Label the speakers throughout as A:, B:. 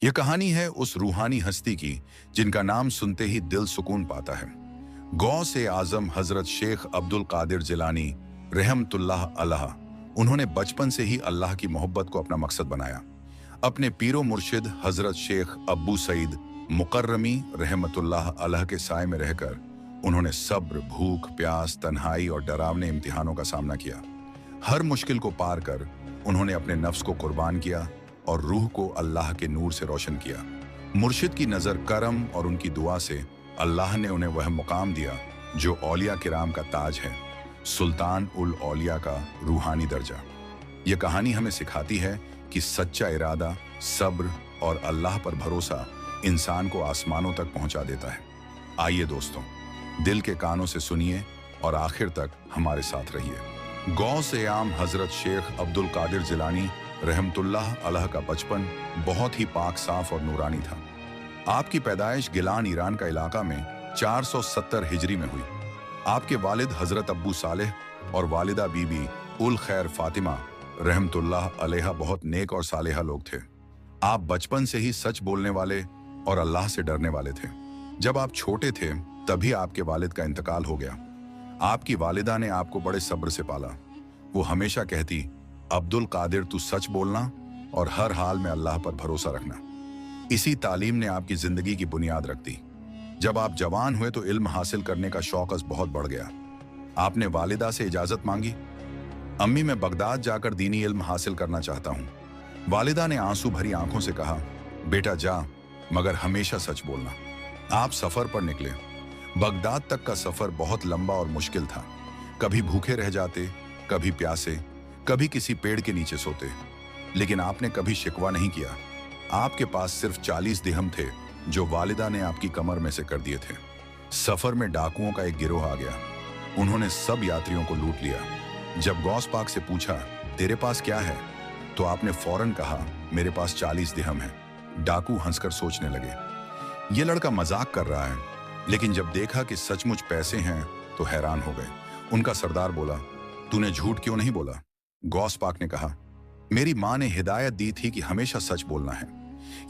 A: यह कहानी है उस रूहानी हस्ती की जिनका नाम सुनते ही दिल सुकून पाता है। गौस ए आजम हजरत शेख अब्दुल कादिर जिलानी रहमतुल्लाह अलैह। उन्होंने बचपन से ही अल्लाह की मोहब्बत को अपना मकसद बनाया। अपने पीरो मुर्शिद हजरत शेख अब्बू सईद मुकर्रमी रहमतुल्लाह अलैह के साए में रहकर उन्होंने सब्र, भूख, प्यास, तन्हाई और डरावने इम्तिहानों का सामना किया। हर मुश्किल को पार कर उन्होंने अपने नफ्स को कुर्बान किया और रूह को अल्लाह के नूर से रोशन किया। मुर्शिद की नज़र करम और उनकी दुआ से अल्लाह ने उन्हें वह मुकाम दिया जो औलिया किराम का ताज है, सुल्तान उल औलिया का रूहानी दर्जा। यह कहानी हमें सिखाती है कि सच्चा इरादा, सब्र और अल्लाह पर भरोसा इंसान को आसमानों तक पहुंचा देता है। आइए दोस्तों, दिल के कानों से सुनिए और आखिर तक हमारे साथ रहिए। गौस ए आम हजरत शेख अब्दुल कादिर जिलानी रहमतुल्लाह अलैह का बचपन बहुत ही पाक, साफ और नूरानी था। आपकी पैदाइश गिलान ईरान का इलाका में 470 हिजरी में हुई। आपके वालिद हजरत अब्बू सालेह और वालिदा बीबी उल खैर फातिमा रहमतुल्लाह अलैहा बहुत नेक और सालेहा लोग थे। आप बचपन से ही सच बोलने वाले और अल्लाह से डरने वाले थे। जब आप छोटे थे तभी आपके वालिद का इंतकाल हो गया। आपकी वालिदा ने आपको बड़े सब्र से पाला। वो हमेशा कहती, अब्दुल कादिर तू सच बोलना और हर हाल में अल्लाह पर भरोसा रखना। इसी तालीम ने आपकी जिंदगी की बुनियाद रख दी। जब आप जवान हुए तो इल्म हासिल करने का शौकस बहुत बढ़ गया। आपने वालिदा से इजाजत मांगी, अम्मी मैं बगदाद जाकर दीनी इल्म हासिल करना चाहता हूँ। वालिदा ने आंसू भरी आंखों से कहा, बेटा जा, मगर हमेशा सच बोलना। आप सफर पर निकले। बगदाद तक का सफर बहुत लंबा और मुश्किल था। कभी भूखे रह जाते, कभी प्यासे, कभी किसी पेड़ के नीचे सोते, लेकिन आपने कभी शिकवा नहीं किया। आपके पास सिर्फ 40 दिरहम थे जो वालिदा ने आपकी कमर में से कर दिए थे। सफर में डाकुओं का एक गिरोह आ गया। उन्होंने सब यात्रियों को लूट लिया। जब गौस पाक से पूछा, तेरे पास क्या है, तो आपने फौरन कहा, मेरे पास 40 दिरहम है। डाकू हंसकर सोचने लगे, ये लड़का मजाक कर रहा है, लेकिन जब देखा कि सचमुच पैसे हैं तो हैरान हो गए। उनका सरदार बोला, तूने झूठ क्यों नहीं बोला? गौस पाक ने कहा, मेरी माँ ने हिदायत दी थी कि हमेशा सच बोलना है।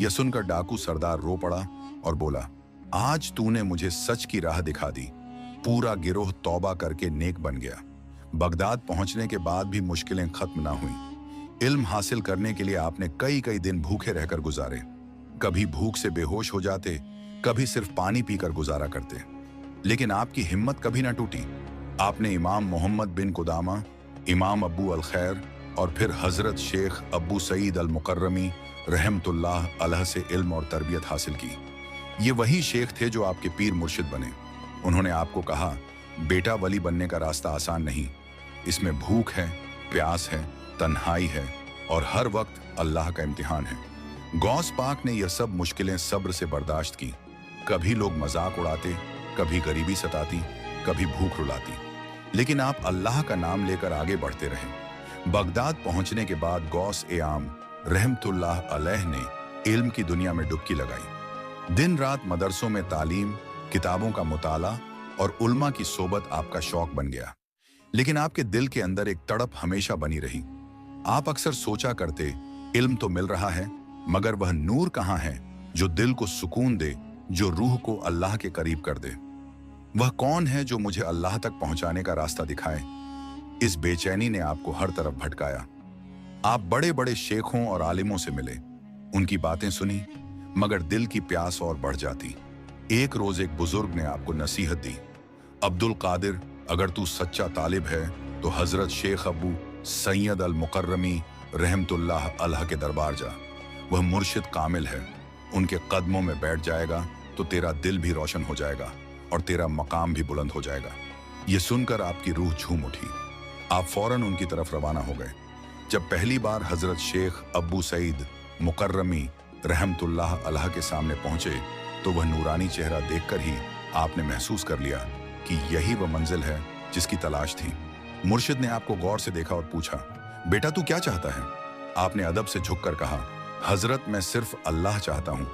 A: यह सुनकर डाकू सरदार रो पड़ा और बोला, आज तूने मुझे सच की राह दिखा दी। पूरा गिरोह तौबा करके नेक बन गया। बगदाद पहुंचने के बाद भी मुश्किलें खत्म ना हुई। इल्म हासिल करने के लिए आपने कई कई दिन भूखे रहकर गुजारे। कभी भूख से बेहोश हो जाते, कभी सिर्फ पानी पीकर गुजारा करते, लेकिन आपकी हिम्मत कभी ना टूटी। आपने इमाम मोहम्मद बिन कुदामा, इमाम अब्बू अल खैर और फिर हजरत शेख अब्बू सईद अल मुकर्रमी रहमतुल्लाह अलैह से इल्म और तरबियत हासिल की। ये वही शेख थे जो आपके पीर मुर्शिद बने। उन्होंने आपको कहा, बेटा वली बनने का रास्ता आसान नहीं, इसमें भूख है, प्यास है, तन्हाई है और हर वक्त अल्लाह का इम्तिहान है। गौस पाक ने यह सब मुश्किलें सब्र से बर्दाश्त की। कभी लोग मजाक उड़ाते, कभी गरीबी सताती, कभी भूख रुलाती, लेकिन आप अल्लाह का नाम लेकर आगे बढ़ते रहे। बगदाद पहुंचने के बाद गौस ए आम रहमतुल्लाह अलैह ने इल्म की दुनिया में डुबकी लगाई। दिन रात मदरसों में तालीम, किताबों का मुताला और उल्मा की सोबत आपका शौक बन गया। लेकिन आपके दिल के अंदर एक तड़प हमेशा बनी रही। आप अक्सर सोचा करते, इल्म तो मिल रहा है, मगर वह नूर कहाँ है जो दिल को सुकून दे, जो रूह को अल्लाह के करीब कर दे? वह कौन है जो मुझे अल्लाह तक पहुंचाने का रास्ता दिखाए? इस बेचैनी ने आपको हर तरफ भटकाया। आप बड़े बड़े शेखों और आलिमों से मिले, उनकी बातें सुनी, मगर दिल की प्यास और बढ़ जाती। एक रोज एक बुजुर्ग ने आपको नसीहत दी, अब्दुल कादिर, अगर तू सच्चा तालिब है तो हजरत शेख अब्बू सैयद अल मुकर्रमी रहमतुल्लाह अलैह के दरबार जा। वह मुर्शिद कामिल है, उनके कदमों में बैठ जाएगा तो तेरा दिल भी रोशन हो जाएगा और तेरा मकाम भी बुलंद हो जाएगा। ये सुनकर आपकी रूह झूम उठी। आप फौरन उनकी तरफ रवाना हो गए। जब पहली बार हजरत शेख अब्बू सईद मुकर्रमी रहमतुल्लाह अलैह के सामने पहुंचे तो वह नूरानी चेहरा देखकर ही आपने महसूस कर लिया कि यही वह मंजिल है जिसकी तलाश थी। मुर्शिद ने आपको गौर से देखा और पूछा, बेटा तू क्या चाहता है? आपने अदब से झुककर कहा, हजरत मैं सिर्फ अल्लाह चाहता हूँ,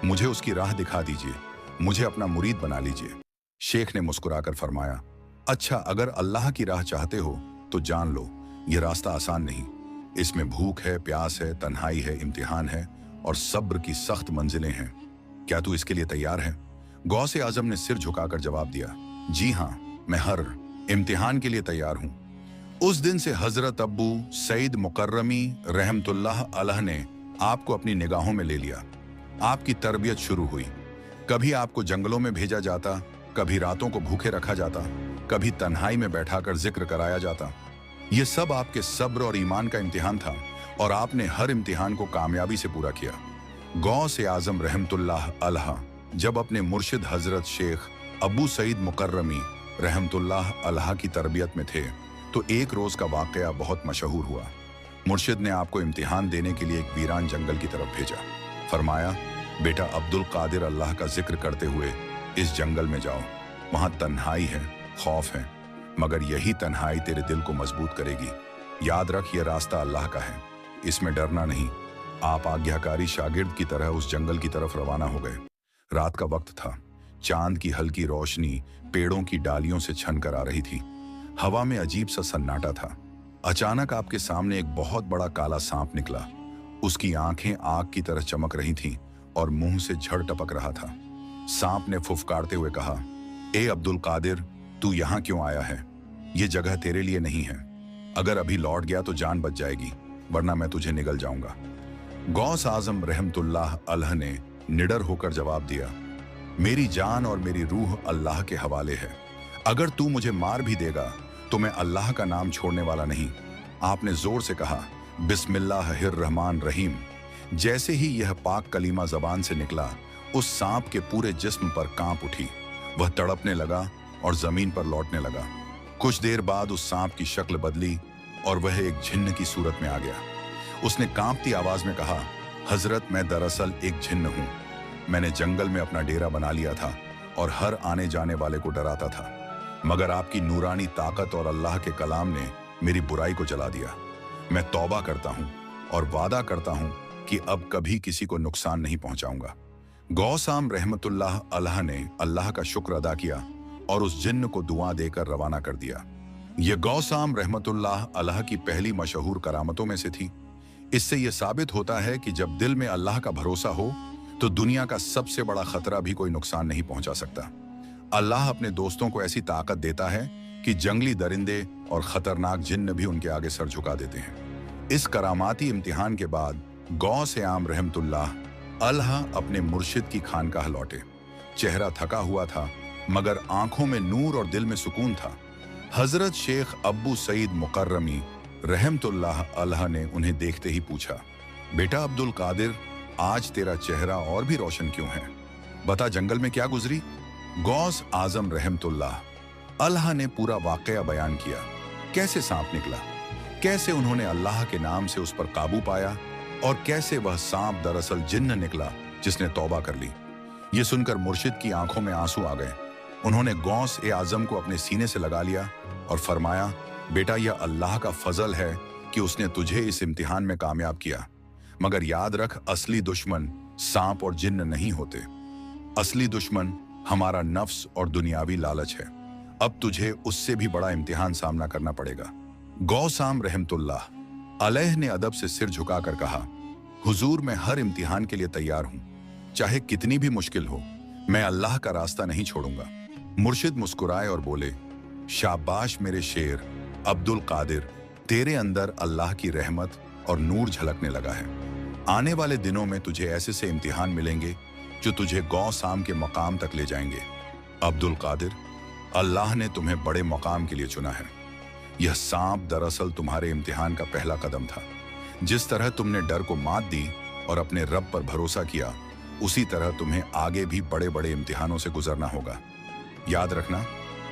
A: मुझे उसकी राह दिखा दीजिए, मुझे अपना मुरीद बना लीजिए। शेख ने मुस्कुराकर फरमाया, अच्छा अगर अल्लाह की राह चाहते हो तो जान लो, यह रास्ता आसान नहीं। इसमें भूख है, प्यास है, तन्हाई है, इम्तिहान है और सब्र की सख्त मंजिलें हैं। क्या तू इसके लिए तैयार है? गौसे आजम ने सिर झुकाकर जवाब दिया, जी हाँ, मैं हर इम्तिहान के लिए तैयार हूं। उस दिन से हजरत अब्बू सईद मुकर्रमी रहमतुल्लाह अलैह ने आपको अपनी निगाहों में ले लिया। आपकी तरबियत शुरू हुई। कभी आपको जंगलों में भेजा जाता, कभी रातों को भूखे रखा जाता, कभी तन्हाई में बैठाकर जिक्र कराया जाता। ये सब आपके सब्र और ईमान का इम्तिहान था और आपने हर इम्तिहान को कामयाबी से पूरा किया। गौसे आजम रहमतुल्लाह अलैह जब अपने मुर्शिद हजरत शेख अबू सईद मुकर्रमी रहमतुल्लाह अलैह की तरबियत में थे तो एक रोज का वाकया बहुत मशहूर हुआ। मुर्शिद ने आपको इम्तिहान देने के लिए एक वीरान जंगल की तरफ भेजा। फरमाया, बेटा अब्दुल कादिर अल्लाह का जिक्र करते हुए इस जंगल में जाओ। वहां तन्हाई है, खौफ है, मगर यही तन्हाई तेरे दिल को मजबूत करेगी। याद रख, ये रास्ता अल्लाह का है, इसमें डरना नहीं। आप आज्ञाकारी शागिर्द की तरह उस जंगल की तरफ रवाना हो गए। रात का वक्त था। चांद की हल्की रोशनी पेड़ों की डालियों से छन कर आ रही थी। हवा में अजीब सा सन्नाटा था। अचानक आपके सामने एक बहुत बड़ा काला सांप निकला। उसकी आंखें आग की तरह चमक रही थीं और मुंह से झड़ टपक रहा था। सांप ने फुफकारते हुए कहा, ए अब्दुल कादिर, तू यहाँ क्यों आया है? ये जगह तेरे लिए नहीं है। अगर अभी लौट गया तो जान बच जाएगी, वरना मैं तुझे निगल जाऊंगा। गौस आजम रहमतुल्लाह अलैह ने निडर होकर जवाब दिया, मेरी जान और मेरी रूह अल्लाह के हवाले है। अगर तू मुझे मार भी देगा तो मैं अल्लाह का नाम छोड़ने वाला नहीं। आपने जोर से कहा, बिस्मिल्लाहिर्रहमान रहीम। जैसे ही यह पाक कलीमा जबान से निकला, उस सांप के पूरे जिस्म पर कांप उठी। वह तड़पने लगा और जमीन पर लौटने लगा। कुछ देर बाद उस सांप की शक्ल बदली और वह एक झिन्न की सूरत में आ गया। उसने कांपती आवाज में कहा, हजरत, मैं दरअसल एक झिन्न हूं। मैंने जंगल में अपना डेरा बना लिया था और हर आने जाने वाले को डराता था, मगर आपकी नूरानी ताकत और अल्लाह के कलाम ने मेरी बुराई को जला दिया। मैं तौबा करता हूं और वादा करता हूं कि अब कभी किसी को नुकसान नहीं पहुंचाऊंगा। गौसाम रहमतुल्लाह अलैह ने अल्लाह का शुक्र अदा किया और उस जिन्न को दुआ देकर रवाना कर दिया। यह गौसाम रहमतुल्लाह अलैह की पहली मशहूर करामतों में से थी। इससे यह साबित होता है कि जब दिल में अल्लाह का भरोसा हो तो दुनिया का सबसे बड़ा खतरा भी कोई नुकसान नहीं पहुंचा सकता। अल्लाह अपने दोस्तों को ऐसी ताकत देता है कि जंगली दरिंदे और खतरनाक जिन्न भी उनके आगे सर झुका देते हैं। इस करामाती इम्तिहान के बाद गौसे आम रहमतुल्लाह अलैह अपने मुर्शिद की खानकाह लौटे। चेहरा थका हुआ था, मगर आंखों में नूर और दिल में सुकून था। हजरत शेख अब्बू सईद मुकर्रमी रहमतुल्लाह अलैह ने उन्हें देखते ही पूछा, बेटा अब्दुल कादिर, आज तेरा चेहरा और भी रोशन क्यों है? बता, जंगल में क्या गुजरी? गौस आजम रहमतुल्लाह अलैह ने पूरा वाकया बयान किया। कैसे सांप निकला, कैसे उन्होंने अल्लाह के नाम से उस पर काबू पाया और कैसे वह सांप दरअसल जिन्न निकला जिसने तौबा कर ली। ये सुनकर मुर्शिद की आंखों में आंसू आ गए। उन्होंने गौस ए आजम को अपने सीने से लगा लिया और फरमाया, बेटा, यह अल्लाह का फजल है कि उसने तुझे इस इम्तिहान में कामयाब किया। मगर याद रख, असली दुश्मन सांप और जिन्न नहीं होते। असली दुश्मन हमारा नफ्स और दुनियावी लालच है। अब तुझे उससे भी बड़ा इम्तिहान सामना करना पड़ेगा। गौसाम रहमतुल्लाह अलैह ने अदब से सिर झुकाकर कहा, हुजूर, मैं हर इम्तिहान के लिए तैयार हूं, चाहे कितनी भी मुश्किल हो। मैं अल्लाह का रास्ता नहीं छोड़ूंगा। मुर्शिद मुस्कुराए और बोले, शाबाश मेरे शेर अब्दुल कादिर, तेरे अंदर अल्लाह की रहमत और नूर झलकने लगा है। आने वाले दिनों में तुझे ऐसे से इम्तिहान मिलेंगे जो तुझे गौसाम के मकाम तक ले जाएंगे। अब्दुल कादिर, अल्लाह ने तुम्हें बड़े मकाम के लिए चुना है। यह सांप दरअसल तुम्हारे इम्तिहान का पहला कदम था। जिस तरह तुमने डर को मात दी और अपने रब पर भरोसा किया, उसी तरह तुम्हें आगे भी बड़े बड़े इम्तिहानों से गुजरना होगा। याद रखना,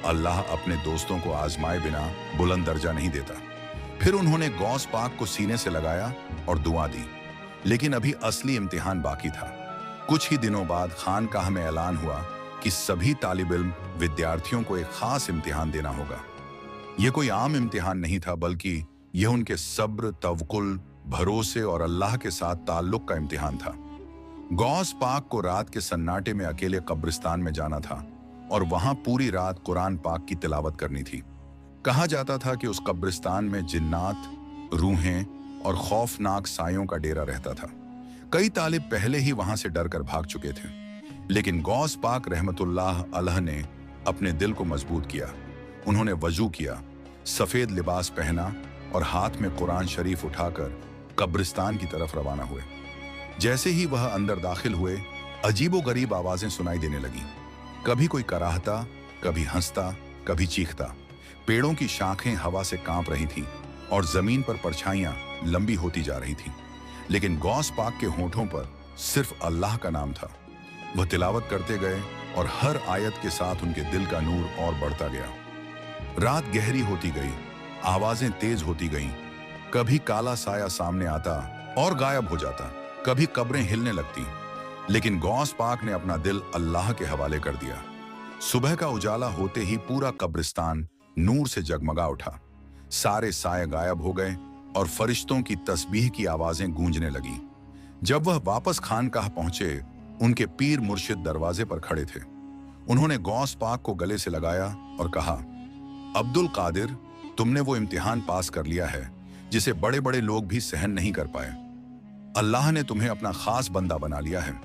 A: अल्लाह अपने दोस्तों को आजमाए बिना बुलंद दर्जा नहीं देता। फिर उन्होंने गौस पाक को सीने से लगाया और दुआ दी। लेकिन अभी असली इम्तिहान बाकी था। कुछ ही दिनों बाद खानकाह में ऐलान हुआ कि सभी तालिब इल्म विद्यार्थियों को एक खास इम्तिहान देना होगा। यह कोई आम इम्तिहान नहीं था, बल्कि यह उनके सब्र, तवक्कुल, भरोसे और अल्लाह के साथ ताल्लुक का इम्तिहान था। गौस पाक को रात के सन्नाटे में अकेले कब्रिस्तान में जाना था और वहां पूरी रात कुरान पाक की तिलावत करनी थी। कहा जाता था कि उस कब्रिस्तान में जिन्नात, रूहें और खौफनाक सायों का डेरा रहता था। कई तालिब पहले ही वहां से डरकर भाग चुके थे, लेकिन गौस पाक रहमतुल्लाह अलैह ने अपने दिल को मजबूत किया। उन्होंने वजू किया, सफेद लिबास पहना और हाथ में कुरान शरीफ उठाकर कब्रिस्तान की तरफ रवाना हुए। जैसे ही वह अंदर दाखिल हुए, अजीबोगरीब आवाजें सुनाई देने लगीं। कभी कोई कराहता, कभी हंसता, कभी चीखता। पेड़ों की शाखें हवा से कांप रही थीं और जमीन पर परछाइयां लंबी होती जा रही थीं। लेकिन गौस पाक के होठों पर सिर्फ अल्लाह का नाम था। वह तिलावत करते गए और हर आयत के साथ उनके दिल का नूर और बढ़ता गया। रात गहरी होती गई, आवाजें तेज होती गईं। कभी काला साया सामने आता और गायब हो जाता, कभी कब्रें हिलने लगती, लेकिन गौस पाक ने अपना दिल अल्लाह के हवाले कर दिया। सुबह का उजाला होते ही पूरा कब्रिस्तान नूर से जगमगा उठा। सारे साए गायब हो गए और फरिश्तों की तस्बीह की आवाजें गूंजने लगी। जब वह वापस खानकाह पहुंचे, उनके पीर मुर्शिद दरवाजे पर खड़े थे। उन्होंने गौस पाक को गले से लगाया और कहा, अब्दुल कादिर, तुमने वो इम्तिहान पास कर लिया है जिसे बड़े बड़े लोग भी सहन नहीं कर पाए। अल्लाह ने तुम्हें अपना खास बंदा बना लिया है।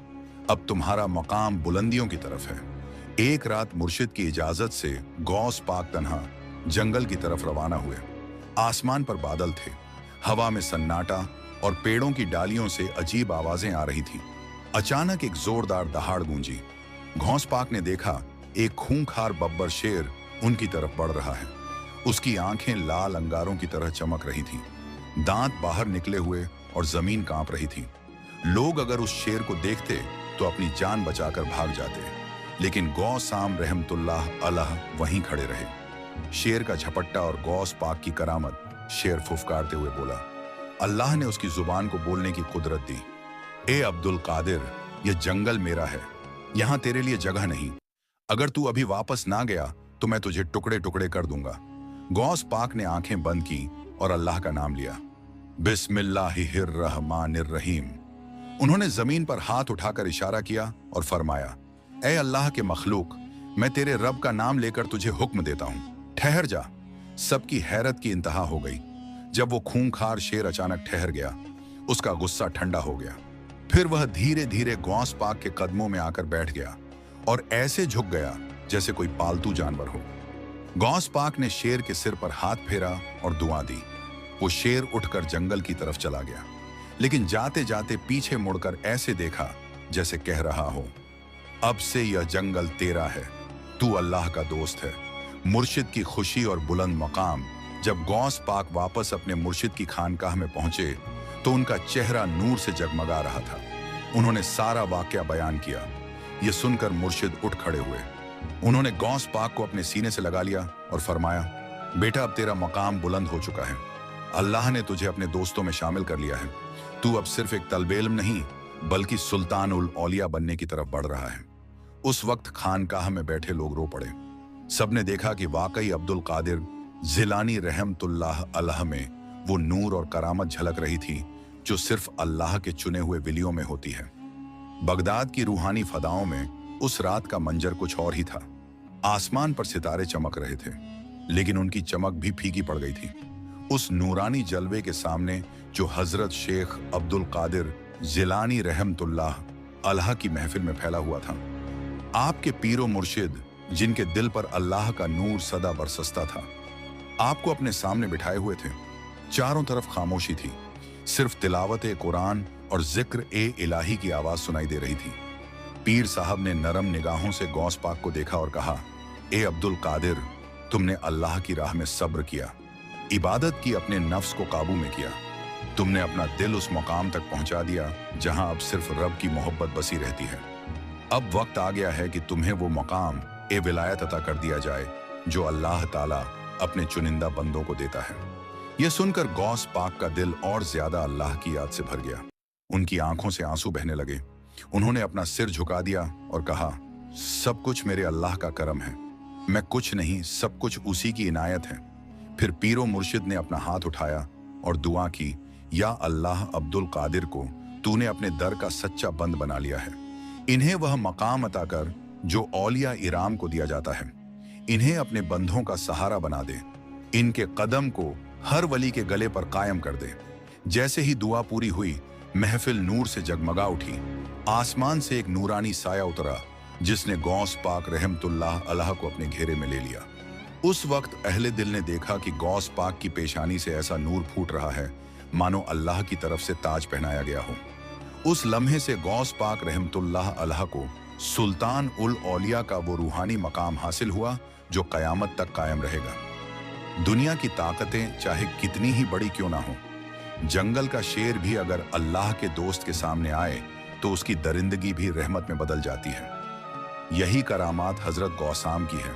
A: अब तुम्हारा मकाम बुलंदियों की तरफ है। एक रात मुर्शिद की इजाजत से गौस पाक तन्हा जंगल की तरफ रवाना हुए। आसमान पर बादल थे, हवा में सन्नाटा और पेड़ों की डालियों से अजीब आवाजें आ रही थीं। अचानक एक जोरदार दहाड़ गूंजी। गौस पाक ने देखा, एक खूंखार बब्बर शेर उनकी तरफ बढ़ रहा है। उसकी आंखें लाल अंगारों की तरह चमक रही थीं, दांत बाहर निकले हुए और जमीन कांप रही थी। लोग अगर उस शेर को देखते तो अपनी जान बचाकर भाग जाते, लेकिन गौस साम रहमतुल्लाह अलैह वहीं खड़े रहे। शेर का झपट्टा और गौस पाक की करामत। शेर फुफकारते हुए बोला, अल्लाह ने उसकी जुबान को बोलने की कुदरत दी। ए अब्दुल कादिर, यह जंगल मेरा है, यहां तेरे लिए जगह नहीं। अगर तू अभी वापस ना गया तो मैं तुझे टुकड़े टुकड़े कर दूंगा। गौस पाक ने आंखें बंद की और अल्लाह का नाम लिया, बिस्मिल्लाहिर्रहमानिर्रहीम। उन्होंने जमीन पर हाथ उठाकर इशारा किया और फरमाया, ए अल्लाह के मखलूक, मैं तेरे रब का नाम लेकर तुझे हुक्म देता हूं, ठहर जा। सबकी हैरत की इंतहा हो गई। जब वो खूंखार शेर अचानक ठहर गया, उसका गुस्सा ठंडा हो गया। फिर वह धीरे धीरे गौस पाक के कदमों में आकर बैठ गया और ऐसे झुक गया जैसे कोई पालतू जानवर हो। गौस पाक ने शेर के सिर पर हाथ फेरा और दुआ दी। वो शेर उठकर जंगल की तरफ चला गया, लेकिन जाते जाते पीछे मुड़कर ऐसे देखा जैसे कह रहा हो, अब से यह जंगल तेरा है, तू अल्लाह का दोस्त है। मुर्शिद की खुशी और बुलंद मकाम। जब गौस पाक वापस अपने मुर्शिद की खानकाह में पहुंचे तो उनका चेहरा नूर से जगमगा रहा था। उन्होंने सारा वाकया बयान किया। यह सुनकर मुर्शिद उठ खड़े हुए। उन्होंने गौस पाक को अपने सीने से लगा लिया और फरमाया, बेटा, अब तेरा मकाम बुलंद हो चुका है। अल्लाह ने तुझे अपने दोस्तों में शामिल कर लिया है। तू अब सिर्फ एक तल्बे इल्म नहीं, बल्कि सुल्तानुल औलिया बनने की तरफ बढ़ रहा है। उस वक्त खानकाह में बैठे लोग रो पड़े। सबने देखा कि वाकई अब्दुल कादिर जिलानी रहमतुल्लाह अलैह में वो नूर और करामत झलक रही थी जो सिर्फ अल्लाह के चुने हुए विलियों में होती है। बगदाद की रूहानी फदाओं में उस रात का मंजर कुछ और ही था। आसमान पर सितारे चमक रहे थे, लेकिन उनकी चमक भी फीकी पड़ गई थी उस नूरानी जलवे के सामने जो हजरत शेख अब्दुल कादिर जिलानी रहमतुल्लाह अलैह की महफिल में फैला हुआ था। आपके पीरो मुर्शिद, जिनके दिल पर अल्लाह का नूर सदा बरसता था, आपको अपने सामने बिठाए हुए थे। चारों तरफ खामोशी थी, सिर्फ तिलावत कुरान और जिक्र ए इलाही की आवाज सुनाई दे रही थी। पीर साहब ने नरम निगाहों से गौस पाक को देखा और कहा, ए अब्दुल कादिर, तुमने अल्लाह की राह में सब्र किया, इबादत की, अपने नफ्स को काबू में किया। तुमने अपना दिल उस मकाम तक पहुंचा दिया जहां अब सिर्फ रब की मोहब्बत बसी रहती है। अब वक्त आ गया है कि तुम्हें वो मकाम ए विलायत अता कर दिया जाए जो अल्लाह ताला अपने चुनिंदा बंदों को देता है। यह सुनकर गौस पाक का दिल और ज्यादा अल्लाह की याद से भर गया। उनकी आंखों से आंसू बहने लगे। उन्होंने अपना सिर झुका दिया और कहा, सब कुछ मेरे अल्लाह का करम है, मैं कुछ नहीं, सब कुछ उसी की इनायत है। फिर पीरो मुर्शिद ने अपना हाथ उठाया और दुआ की, या अल्लाह, अब्दुल कादिर को तूने अपने दर का सच्चा बंद बना लिया है। इन्हें वह मकाम अता कर जो औलिया इराम को दिया जाता है। इन्हें अपने बंधों का सहारा बना दे। इनके कदम को हर वली के गले पर कायम कर दे। जैसे ही दुआ पूरी हुई, महफिल नूर से जगमगा उठी। आसमान से एक नूरानी साया उतरा जिसने गौस पाक रहमतुल्लाह अलैह को अपने घेरे में ले लिया। उस वक्त अहले दिल ने देखा कि गौस पाक की पेशानी से ऐसा नूर फूट रहा है मानो अल्लाह की तरफ से ताज पहनाया गया हो। उस लम्हे से गौस पाक रहमतुल्लाह अलैह को सुल्तान उल औलिया का वो रूहानी मकाम हासिल हुआ जो कयामत तक कायम रहेगा। दुनिया की ताकतें चाहे कितनी ही बड़ी क्यों ना हो, जंगल का शेर भी अगर अल्लाह के दोस्त के सामने आए तो उसकी दरिंदगी भी रहमत में बदल जाती है। यही करामात हजरत गौसाम की है।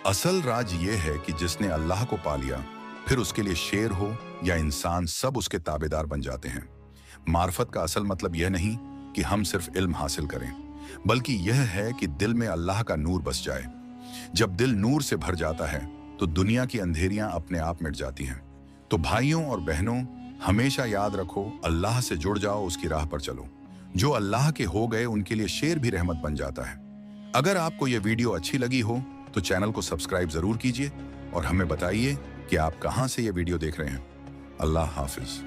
A: असल राज ये है कि जिसने अल्लाह को पा लिया फिर उसके लिए शेर हो या इंसान सब उसके ताबेदार बन जाते हैं। मार्फत का असल मतलब यह नहीं कि हम सिर्फ इल्म हासिल करें, बल्कि यह है कि दिल में अल्लाह का नूर बस जाए। जब दिल नूर से भर जाता है तो दुनिया की अंधेरियां अपने आप मिट जाती हैं। तो भाइयों और बहनों, हमेशा याद रखो, अल्लाह से जुड़ जाओ, उसकी राह पर चलो। जो अल्लाह के हो गए उनके लिए शेर भी रहमत बन जाता है। अगर आपको यह वीडियो अच्छी लगी हो तो चैनल को सब्सक्राइब जरूर कीजिए और हमें बताइए कि आप कहां से यह वीडियो देख रहे हैं। अल्लाह हाफिज।